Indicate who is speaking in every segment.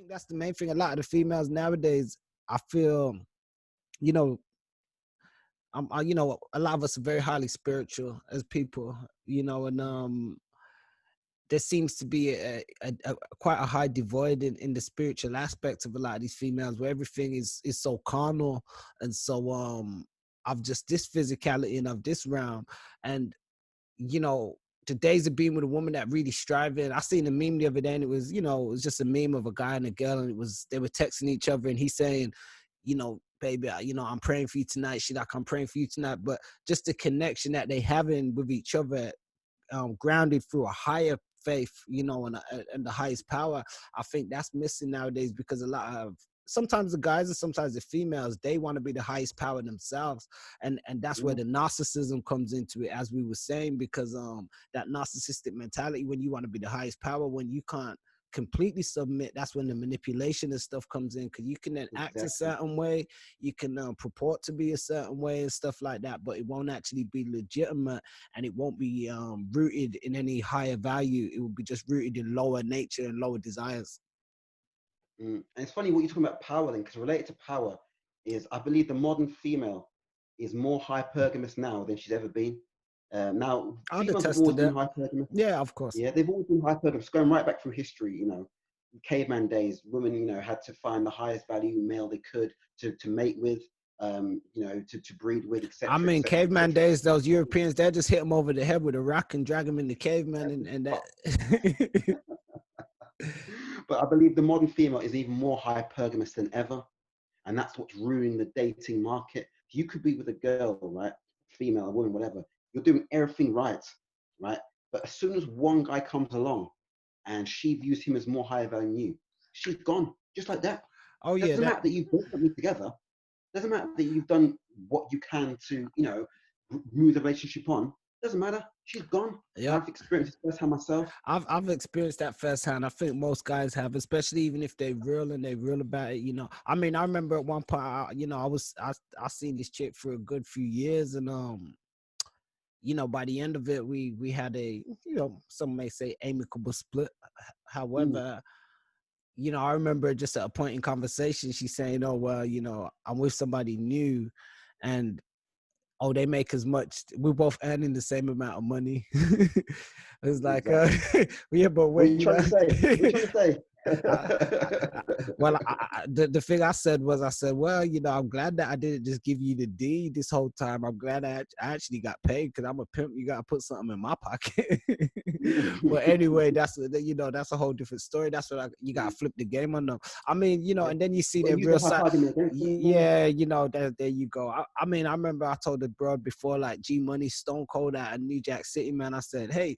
Speaker 1: think that's the main thing. A lot of the females nowadays, I feel, you know, you know, a lot of us are very highly spiritual as people, you know, and there seems to be quite a high divide in the spiritual aspects of a lot of these females, where everything is so carnal and so of just this physicality and of this realm. And you know, the days of being with a woman that really striving. I seen a meme the other day, and it was, you know, it was just a meme of a guy and a girl, and it was, they were texting each other, and he's saying, you know, baby, you know, I'm praying for you tonight. She like, I'm praying for you tonight. But just the connection that they having with each other, grounded through a higher faith, you know, and the highest power. I think that's missing nowadays, because a lot of, sometimes the guys and sometimes the females, they want to be the highest power themselves, and that's where the narcissism comes into it, as we were saying, because that narcissistic mentality, when you want to be the highest power, when you can't completely submit, that's when the manipulation and stuff comes in, because you can then act a certain way, you can purport to be a certain way and stuff like that, but it won't actually be legitimate, and it won't be rooted in any higher value. It will be just rooted in lower nature and lower desires.
Speaker 2: And it's funny what you're talking about power then, because related to power is, I believe the modern female is more hypergamous now than she's ever been. Now,
Speaker 1: I'll
Speaker 2: females have
Speaker 1: attest to
Speaker 2: always been
Speaker 1: that.
Speaker 2: hypergamous.
Speaker 1: Yeah, of course.
Speaker 2: Yeah, they've always been hypergamous, going right back through history, you know. Caveman days, women, you know, had to find the highest value male they could to mate with, you know, to breed with, etc.
Speaker 1: I mean,
Speaker 2: etc.
Speaker 1: caveman
Speaker 2: etc.
Speaker 1: days, those Europeans, they just hit him over the head with a rock and drag him into caveman, and that.
Speaker 2: But I believe the modern female is even more hypergamous than ever, and that's what's ruining the dating market. You could be with a girl, right, female, a woman, whatever, you're doing everything right, right? But as soon as one guy comes along and she views him as more higher value than you, she's gone, just like that.
Speaker 1: Oh yeah,
Speaker 2: Doesn't matter that you've built something together. Doesn't matter that you've done what you can to, you know, move the relationship on. Doesn't matter. She's gone.
Speaker 1: yeah.
Speaker 2: I've experienced this firsthand myself.
Speaker 1: I've experienced that firsthand. I think most guys have, especially even if they real and they real about it. You know, I mean, I remember at one point, you know, I seen this chick for a good few years, and you know, by the end of it, we had a, you know, some may say amicable split. However, you know, I remember just at a point in conversation, she's saying, "Oh well, you know, I'm with somebody new, and oh, they make as much. We're both earning the same amount of money." It's like, yeah, but
Speaker 2: What are
Speaker 1: wait,
Speaker 2: you
Speaker 1: you
Speaker 2: trying
Speaker 1: know.
Speaker 2: to say? What are you trying to say?
Speaker 1: Well, the thing I said was, I said, well, you know, I'm glad that I didn't just give you the D this whole time. I'm glad I actually got paid, because I'm a pimp. You got to put something in my pocket. But anyway, that's, you know, that's a whole different story. That's what you got to flip the game on them. I mean, you know, and then you see their real side. Yeah, you know, there you go. I mean, I remember I told the bro before, like, G Money, Stone Cold out in New Jack City, man. I said, hey,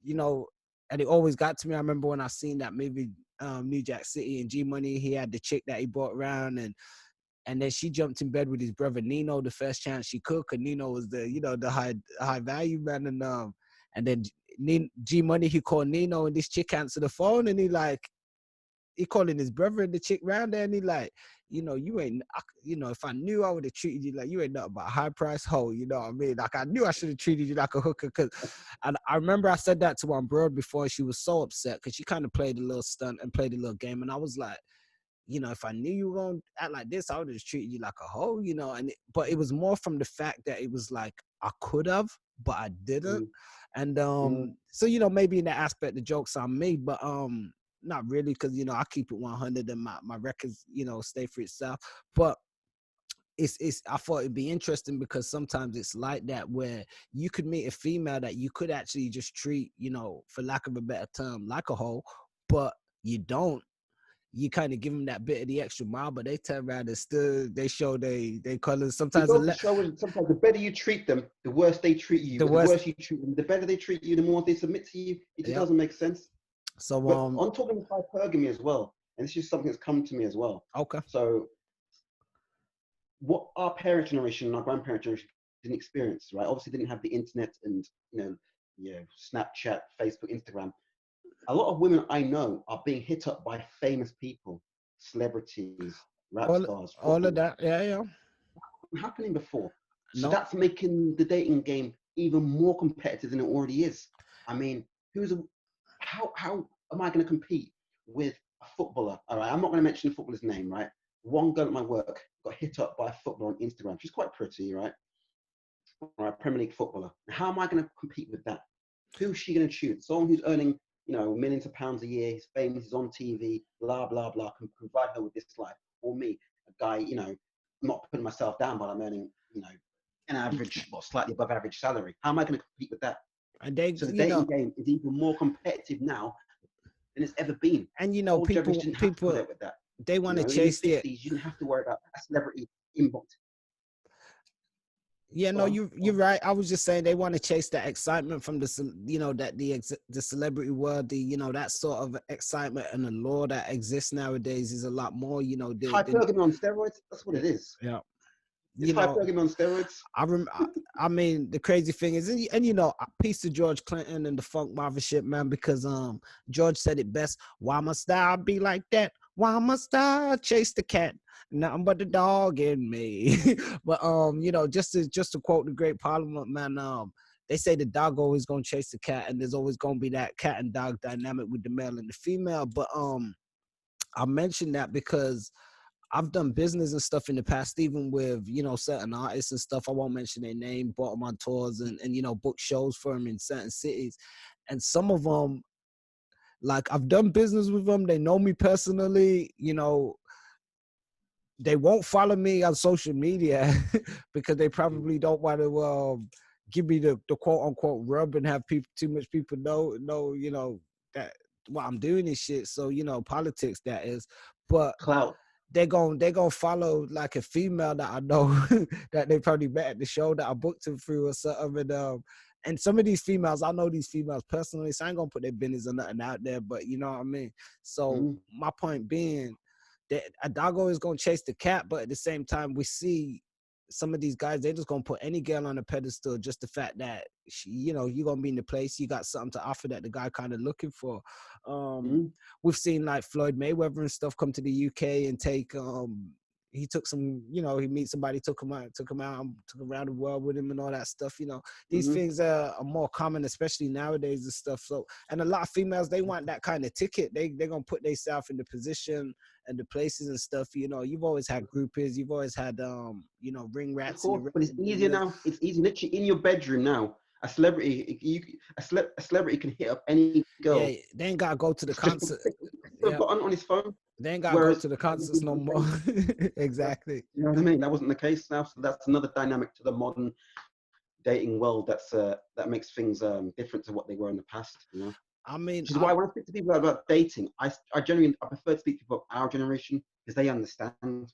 Speaker 1: you know, and it always got to me. I remember when I seen that movie, New Jack City, and G Money, he had the chick that he brought around, and then she jumped in bed with his brother Nino the first chance she could, cause Nino was the, you know, the high value man, and then G Money, he called Nino, and this chick answered the phone, and he calling his brother and the chick round there, and he like, you know, you ain't, you know, if I knew, I would have treated you like you ain't nothing but a high price hoe, you know what I mean? Like, I knew I should have treated you like a hooker, because and I remember I said that to my bro before, and she was so upset, because she kind of played a little stunt and played a little game, and I was like, you know, if I knew you were gonna act like this, I would have just treated you like a hoe, you know. But it was more from the fact that it was like I could have, but I didn't, and so, you know, maybe in that aspect the joke's on me, but not really, because, you know, I keep it 100 and my records, you know, stay for itself. But it's I thought it'd be interesting, because sometimes it's like that, where you could meet a female that you could actually just treat, you know, for lack of a better term, like a hoe, but you don't. You kind of give them that bit of the extra mile, but they turn around and still they show they colors. Sometimes
Speaker 2: Sometimes the better you treat them, the worse they treat you.
Speaker 1: the
Speaker 2: The
Speaker 1: worst.
Speaker 2: worse you treat them, the better they treat you, the more they submit to you. It just
Speaker 1: Yep.
Speaker 2: doesn't make sense.
Speaker 1: So
Speaker 2: But on talking of hypergamy as well, and this is something that's come to me as well.
Speaker 1: Okay.
Speaker 2: So what our parent generation and our grandparent generation didn't experience, right? Obviously didn't have the internet and, you know, Snapchat, Facebook, Instagram. A lot of women I know are being hit up by famous people, celebrities, rap stars,
Speaker 1: all of that. Yeah.
Speaker 2: happening before. So
Speaker 1: No.
Speaker 2: that's making the dating game even more competitive than it already is. I mean, how am I going to compete with a footballer. All right, I'm not going to mention the footballer's name, right? One girl at my work got hit up by a footballer on Instagram. She's quite pretty, right? All right, Premier League footballer. How am I going to compete with that? Who's she going to choose? Someone who's earning, millions of pounds a year, he's famous, he's on TV, blah, blah, blah, can provide her with this life. Or me, a guy, not putting myself down, but I'm earning, an average, slightly above average salary. How am I going to compete with that?
Speaker 1: And they,
Speaker 2: So the dating game is even more competitive now than it's ever been.
Speaker 1: And
Speaker 2: Old generation didn't have to put up with that.
Speaker 1: They want to
Speaker 2: in
Speaker 1: chase
Speaker 2: the 50s, you didn't have to worry about a celebrity inbox.
Speaker 1: Yeah, no, you're right. I was just saying they want to chase that excitement from the celebrity world, that sort of excitement and the lore that exists nowadays is a lot more,
Speaker 2: hypergamy on steroids. That's what it is.
Speaker 1: Yeah.
Speaker 2: It's hypergamy on steroids.
Speaker 1: I mean, the crazy thing is, and peace to George Clinton and the funk mafia shit, man, because George said it best. Why must I be like that? Why must I chase the cat? Nothing but the dog in me. But just to quote the great Parliament, man, they say the dog always gonna chase the cat, and there's always gonna be that cat and dog dynamic with the male and the female. But I mentioned that because I've done business and stuff in the past, even with, certain artists and stuff. I won't mention their name, brought them on tours and book shows for them in certain cities. And some of them, like, I've done business with them. They know me personally, they won't follow me on social media because they probably don't want to give me the quote unquote rub and have too much people know, that what I'm doing is shit. So, politics that is, but
Speaker 2: clout.
Speaker 1: They're gonna follow like a female that I know that they probably met at the show that I booked them through or something. And some of these females, I know these females personally, so I ain't gonna put their business or nothing out there, but you know what I mean? So my point being that a doggo is gonna chase the cat, but at the same time, we see some of these guys, they just gonna put any girl on a pedestal, just the fact that you're gonna be in the place, you got something to offer that the guy kind of looking for. We've seen like Floyd Mayweather and stuff come to the UK and take he took some, he meet somebody, took him out, took around the world with him and all that stuff. These things are more common, especially nowadays and stuff. So, and a lot of females, they want that kind of ticket. They're gonna put themselves in the position and the places and stuff. You've always had groupies, you've always had ring rats.
Speaker 2: Of course, but it's easier now. It's easy, literally in your bedroom now. A celebrity, a celebrity can hit up any girl.
Speaker 1: Yeah, they ain't gotta go to the concert.
Speaker 2: Put a button on his phone.
Speaker 1: They ain't gotta go to the concerts no more. Exactly.
Speaker 2: You know what I mean? That wasn't the case now. So that's another dynamic to the modern dating world. That makes things different to what they were in the past.
Speaker 1: I mean,
Speaker 2: which is why when I speak to people about dating, I prefer to speak to people of our generation because they understand. When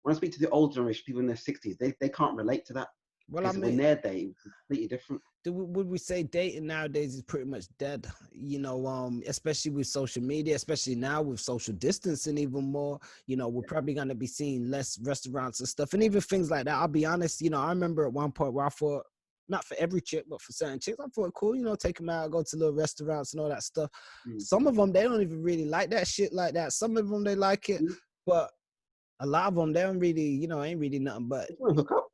Speaker 2: I speak to the old generation, people in their 60s, they can't relate to that. Well, I mean, in their day, it was completely different.
Speaker 1: Would we say dating nowadays is pretty much dead? Especially with social media, especially now with social distancing even more. We're probably going to be seeing less restaurants and stuff, and even things like that. I'll be honest. I remember at one point where I thought, not for every chick, but for certain chicks, I thought cool. Take them out, go to little restaurants and all that stuff. Some of them, they don't even really like that shit like that. Some of them, they like it, but a lot of them, they don't really, ain't really nothing but.
Speaker 2: They want to hook up.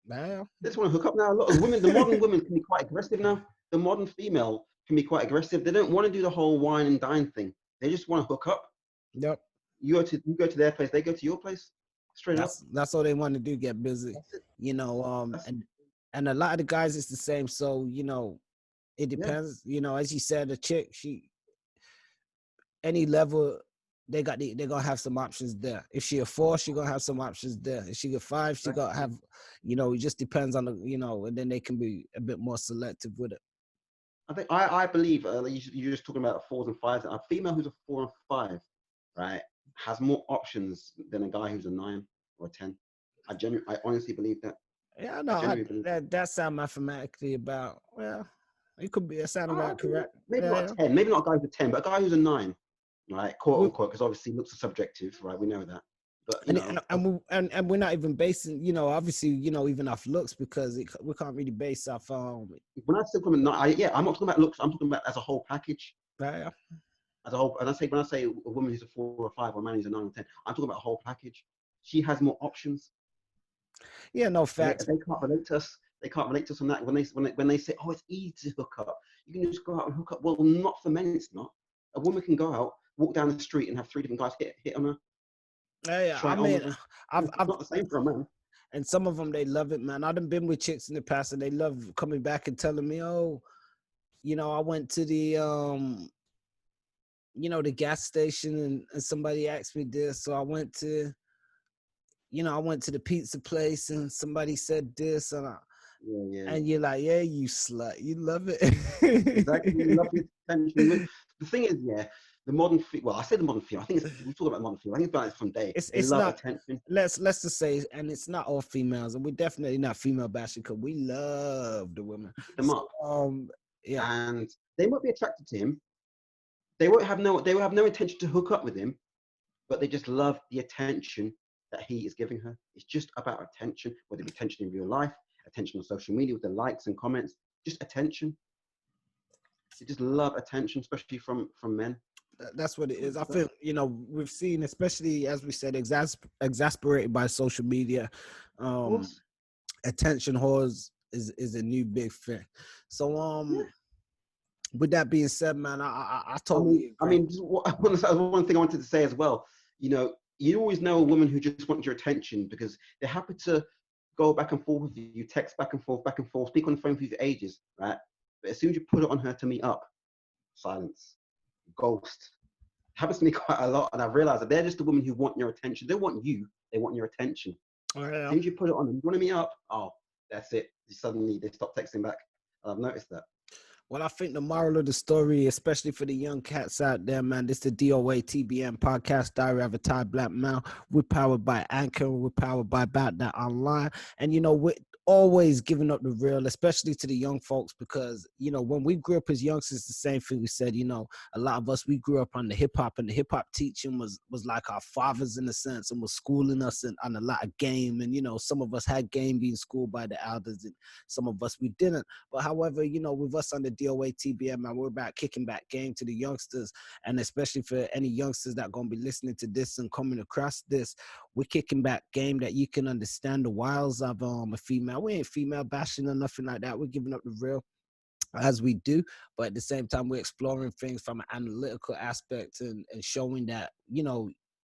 Speaker 1: Man.
Speaker 2: They just want to hook up now. A lot of women, the modern women can be quite aggressive now. The modern female can be quite aggressive. They don't want to do the whole wine and dine thing. They just want to hook up.
Speaker 1: Yep.
Speaker 2: You go to their place, they go to your place. Straight up.
Speaker 1: That's all they want to do, get busy. And a lot of the guys, it's the same. So, it depends. As you said, a chick, any level, they're gonna have some options there. If she a 4, she gonna have some options there. If she get 5, she gonna have, it just depends on the, and then they can be a bit more selective with it.
Speaker 2: I believe you're just talking about 4s and 5s. A female who's a 4 and 5, right, has more options than a guy who's a 9 or a 10. I honestly believe that.
Speaker 1: Yeah, no, that sound mathematically about, well, it could be, it sound about correct.
Speaker 2: Maybe not a 10, maybe not a guy who's a 10, but a guy who's a 9. Right, quote unquote, because obviously looks are subjective, right? We know that, but
Speaker 1: and we're not even basing, obviously, even off looks, because we can't really base off.
Speaker 2: When I say I'm not talking about looks. I'm talking about as a whole package.
Speaker 1: Right.
Speaker 2: As a whole, and when I say a woman who's a 4 or 5 or a man who's a 9 or 10, I'm talking about a whole package. She has more options.
Speaker 1: Yeah, no facts.
Speaker 2: They can't relate to us. They can't relate to us on that when they say, oh, it's easy to hook up. You can just go out and hook up. Well, not for men. It's not. A woman can go out. walk down the street and have 3 different guys hit on her,
Speaker 1: Yeah,
Speaker 2: try
Speaker 1: I
Speaker 2: it on
Speaker 1: mean,
Speaker 2: with her.
Speaker 1: I've,
Speaker 2: It's
Speaker 1: I've,
Speaker 2: not the same for a man.
Speaker 1: and some of them they love it, man. I've been with chicks in the past, and they love coming back and telling me, oh, I went to the the gas station, and somebody asked me this, so I went to the pizza place, and somebody said this,
Speaker 2: Yeah.
Speaker 1: and you're like, yeah, you slut, you love it.
Speaker 2: Exactly. You love the attention. The thing is, yeah, the modern well, I say the modern female. I think we talk about modern female. I think it's about it from day. They
Speaker 1: It's
Speaker 2: love
Speaker 1: not.
Speaker 2: attention.
Speaker 1: Let's just say, and it's not all females, and we're definitely not female bashing because we love the women.
Speaker 2: Them
Speaker 1: So
Speaker 2: up,
Speaker 1: yeah,
Speaker 2: and they might be attracted to him. They will have no intention to hook up with him, but they just love the attention that he is giving her. It's just about attention, whether it be attention in real life, attention on social media with the likes and comments, just attention. They just love attention, especially from men.
Speaker 1: that's what it is. I feel we've seen, especially as we said, exasperated by social media.
Speaker 2: Of course.
Speaker 1: Attention whores is a new big thing. So
Speaker 2: Yeah.
Speaker 1: with that being said, man, I totally agree.
Speaker 2: I mean, one thing I wanted to say as well. You always know a woman who just wants your attention because they're happy to go back and forth with you, text back and forth, speak on the phone for you for ages, right? But as soon as you put it on her to meet up, silence, ghost. It happens to me quite a lot, and I've realized that they're just the women who want your attention. They want you. They want your attention.
Speaker 1: Oh, yeah.
Speaker 2: As soon as you put it on them, you want to meet up? Oh, that's it. Suddenly they stop texting back. I've noticed that.
Speaker 1: Well, I think the moral of the story, especially for the young cats out there, man, this is the DOATBM podcast, Diary of a Thai Black Male. We're powered by Anchor. We're powered by About That Online. And, we're always giving up the real, especially to the young folks, because, when we grew up as youngsters, the same thing we said, a lot of us, we grew up on the hip hop, and the hip hop teaching was like our fathers in a sense, and was schooling us on a lot of game. And, some of us had game being schooled by the elders, and some of us, we didn't. But however, with us on the DOATBM, man, we're about kicking back game to the youngsters, and especially for any youngsters that are going to be listening to this and coming across this, we're kicking back game that you can understand the wiles of a female. We ain't female bashing or nothing like that. We're giving up the real as we do, but at the same time, we're exploring things from an analytical aspect and showing that,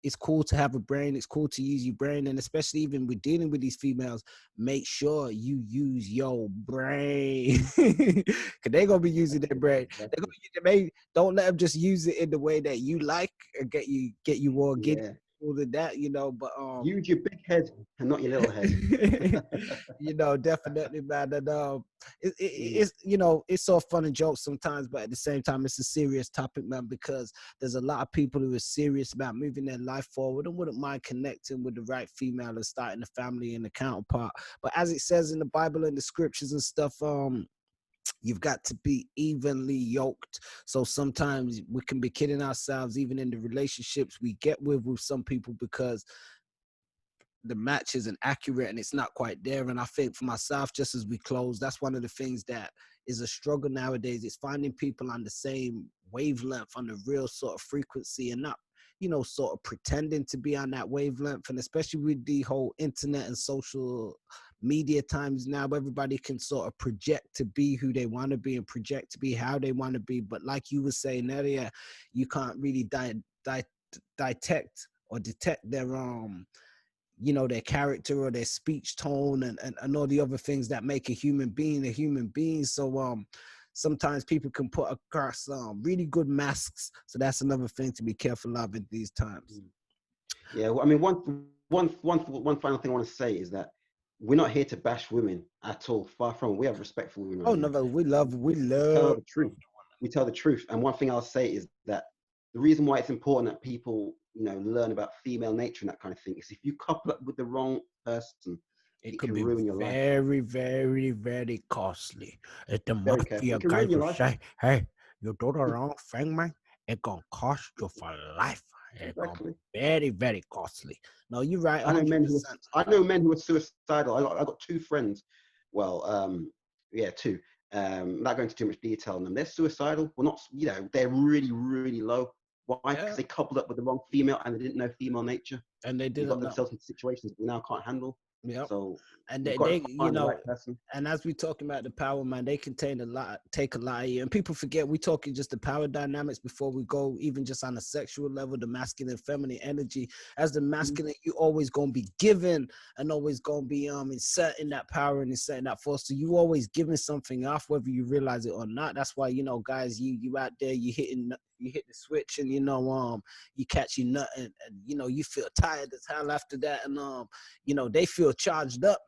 Speaker 1: it's cool to have a brain. It's cool to use your brain. And especially even with dealing with these females, make sure you use your brain. Because they're going to be using their brain. They're gonna use their brain. Don't let them just use it in the way that you like or get you all giddy. All of that, but
Speaker 2: use your big head and not your little head.
Speaker 1: Definitely, man. And it's it's so fun and jokes sometimes, but at the same time, it's a serious topic, man, because there's a lot of people who are serious about moving their life forward and wouldn't mind connecting with the right female and starting a family and a counterpart. But as it says in the Bible and the scriptures and stuff, you've got to be evenly yoked. So sometimes we can be kidding ourselves, even in the relationships we get with some people, because the match isn't accurate and it's not quite there. And I think for myself, just as we close, that's one of the things that is a struggle nowadays. It's finding people on the same wavelength, on the real sort of frequency, and not, sort of pretending to be on that wavelength. And especially with the whole internet and social media times now, everybody can sort of project to be who they want to be and project to be how they want to be. But like you were saying earlier, you can't really detect their their character or their speech tone and all the other things that make a human being. So sometimes people can put across really good masks. So that's another thing to be careful of in these times.
Speaker 2: Yeah, well, I mean, one final thing I want to say is that we're not here to bash women at all. Far from it. We have respect for women.
Speaker 1: Oh no, we love
Speaker 2: tell the truth. We tell the truth. And one thing I'll say is that the reason why it's important that people, learn about female nature and that kind of thing is if you couple up with the wrong person, it
Speaker 1: could
Speaker 2: can
Speaker 1: be
Speaker 2: ruin your life.
Speaker 1: Very, very, very costly. If the mafia
Speaker 2: guys
Speaker 1: will say, hey, you do the wrong thing, man, it's going to cost you for life. It's going to be very, very costly. No, you're right. 100%.
Speaker 2: I know men who are suicidal. I got 2 friends. Well, 2. Not going into too much detail on them. They're suicidal. Well, not, they're really, really low. Why? Because they coupled up with the wrong female and they didn't know female nature.
Speaker 1: And they didn't
Speaker 2: got themselves into situations we now can't handle.
Speaker 1: Yep.
Speaker 2: So
Speaker 1: And
Speaker 2: you've
Speaker 1: they,
Speaker 2: got to
Speaker 1: you
Speaker 2: find the
Speaker 1: know,
Speaker 2: right person.
Speaker 1: and as we talking about the power, man, they contain a lot, take a lot of you. And people forget we talking just the power dynamics before we go, even just on a sexual level, the masculine, feminine energy. As the masculine, you always gonna be given and always gonna be inserting that power and inserting that force. So you always giving something off, whether you realize it or not. That's why, you know, guys, you out there, you hit the switch and you catch your nut and you know you feel tired as hell after that and you know they feel charged up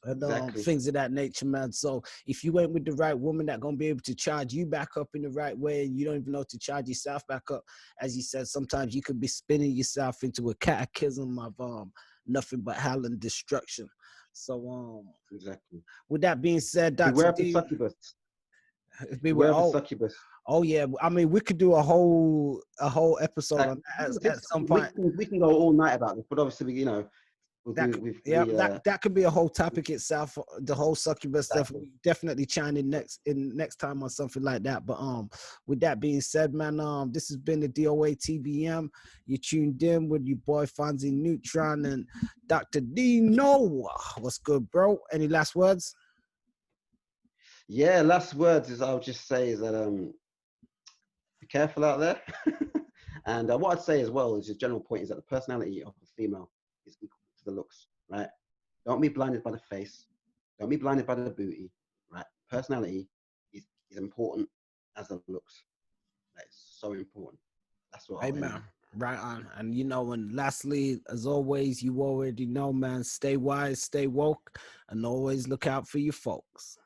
Speaker 1: and
Speaker 2: Exactly.
Speaker 1: things of that nature, man. So if you ain't with the right woman that gonna be able to charge you back up in the right way, and you don't even know to charge yourself back up, as you said, sometimes you could be spinning yourself into a catechism of nothing but hell and destruction. So
Speaker 2: Exactly.
Speaker 1: with that being said, Dr.
Speaker 2: Beware of the
Speaker 1: D,
Speaker 2: succubus.
Speaker 1: beware.
Speaker 2: Beware of the succubus.
Speaker 1: Oh yeah. I mean, we could do a whole episode
Speaker 2: Like,
Speaker 1: on that at some point.
Speaker 2: we can go all night about this, but obviously, you know,
Speaker 1: Yeah, that could be a whole topic itself. The whole succubus stuff.
Speaker 2: exactly.
Speaker 1: We definitely chime in next time on something like that. But with that being said, man, this has been the DOATBM. You tuned in with your boy Fonzie Neutron and Dr. Dino. What's good, bro? Any last words?
Speaker 2: Yeah, last words is I'll just say is that be careful out there. And what I'd say as well is your general point is that the personality of a female is equal to the looks, right? Don't be blinded by the face. Don't be blinded by the booty, right? Personality is important as the looks. That's so important. That's what I'll end
Speaker 1: Amen.
Speaker 2: on.
Speaker 1: Right on. And you know, and lastly, as always, you already know, man, stay wise, stay woke, and always look out for your folks.